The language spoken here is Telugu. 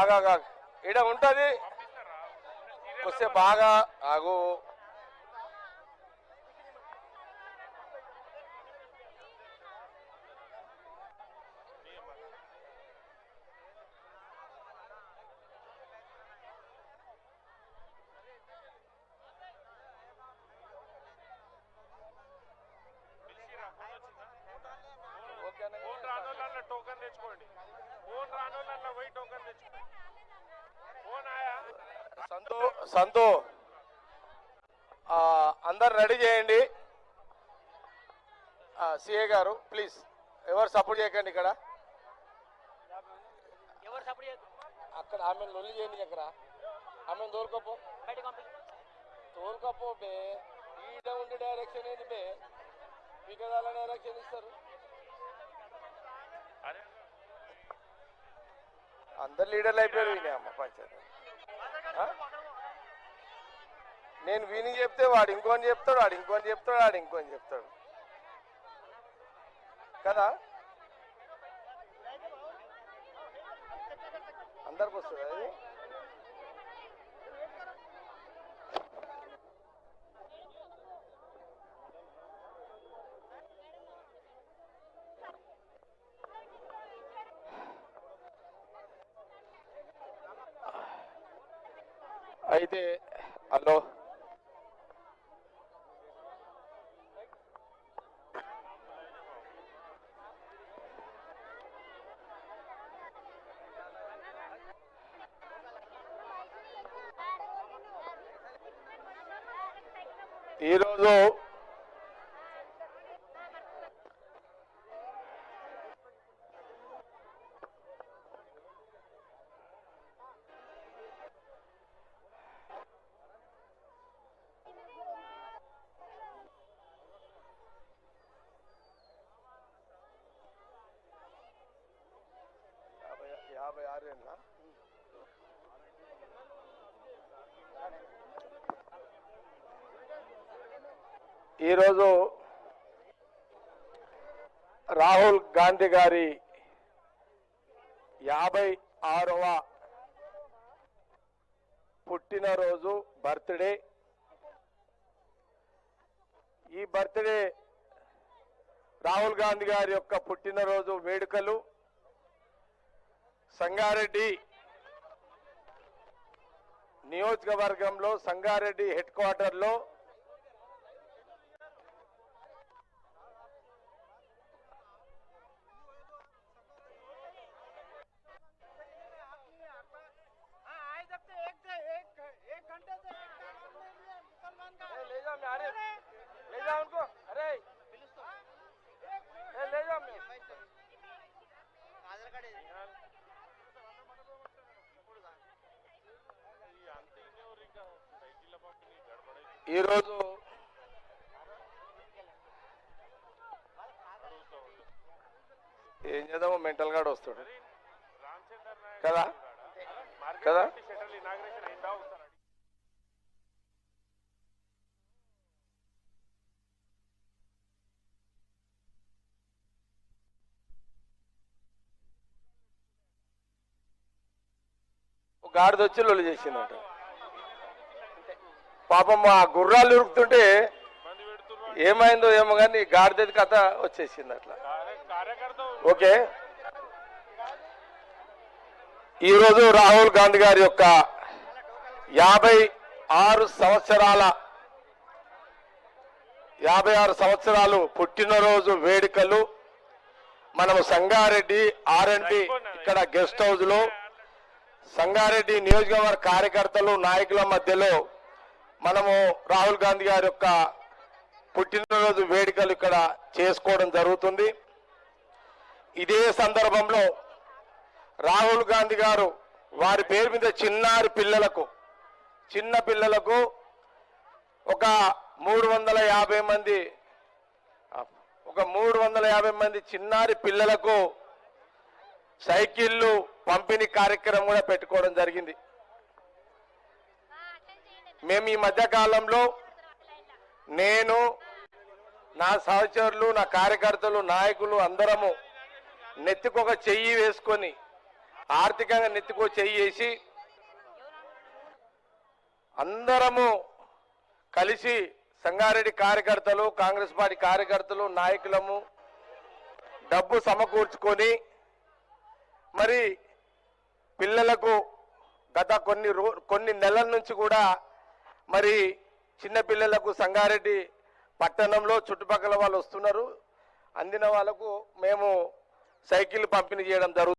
ఆగా ఇడ ఉంటుంది వస్తే బాగా ఆగు. టోకన్ తెచ్చుకోండి. ఫోన్ రానోళ్ళ పోయి టోకన్ తెచ్చుకోండి. ఫోన్ ఆయా సంతు అందరు రెడీ చేయండి. సిఏ గారు ప్లీజ్ ఎవరు సపోర్ట్ చేయకండి. ఇక్కడ అక్కడ ఆమె లొల్లి చేయండి. అక్కడ ఆమె తోలుకపో బే. ఈడ ఉండి డైరెక్షన్ ఏంటి బే? మీకు అలా డైరెక్షన్ ఇస్తారు. అందరు లీడర్లు అయిపోయారు. వినే అమ్మ పంచాయతీ నేను విని చెప్తే వాడు ఇంకొని చెప్తాడు, వాడు ఇంకొని చెప్తాడు, వాడు ఇంకొని చెప్తాడు కదా. అందరికి వస్తుంది అది. అయితే హలో ఈరోజు ఈరోజు రాహుల్ గాంధీ గారి 56వ పుట్టినరోజు బర్త్డే. ఈ బర్త్డే రాహుల్ గాంధీ గారి యొక్క పుట్టినరోజు వేడుకలు సంగారెడ్డి నియోజకవర్గంలో సంగారెడ్డి హెడ్ క్వార్టర్లో ఈరోజు ఏం చేద్దామో మెంటల్ గార్డ్ వస్తాడు కదా కదా. గాడిద వచ్చి లొల్లి చేసిందంట. పాపం ఆ గుర్రాలు ఉరుకుతుంటే ఏమైందో ఏమో కానీ గాడిద కథ వచ్చేసింది అట్లా. ఓకే, ఈరోజు రాహుల్ గాంధీ గారి యొక్క 56 సంవత్సరాలు పుట్టినరోజు వేడుకలు మనము సంగారెడ్డి R&B ఇక్కడ గెస్ట్ హౌస్ లో సంగారెడ్డి నియోజకవర్గ కార్యకర్తలు నాయకుల మధ్యలో మనము రాహుల్ గాంధీ గారి యొక్క పుట్టినరోజు వేడుకలు ఇక్కడ చేసుకోవడం జరుగుతుంది. ఇదే సందర్భంలో రాహుల్ గాంధీ గారు వారి పేరు మీద చిన్న పిల్లలకు ఒక 350 మంది చిన్నారి పిల్లలకు సైకిళ్ళు పంపిణీ కార్యక్రమం కూడా పెట్టుకోవడం జరిగింది. మేము ఈ మధ్య కాలంలో నేను నా సహచరులు నా కార్యకర్తలు నాయకులు అందరము నెత్తికొక చెయ్యి వేసుకొని ఆర్థికంగా నెత్తికో చేసి అందరము కలిసి సంగారెడ్డి కార్యకర్తలు, కాంగ్రెస్ పార్టీ కార్యకర్తలు, నాయకులము డబ్బు సమకూర్చుకొని మరి పిల్లలకు గత కొన్ని నెలల నుంచి కూడా మరి చిన్న పిల్లలకు సంగారెడ్డి పట్టణంలో చుట్టుపక్కల వాళ్ళు వస్తున్నారు, అందిన వాళ్ళకు మేము సైకిల్ పంపిణీ చేయడం జరుగుతుంది.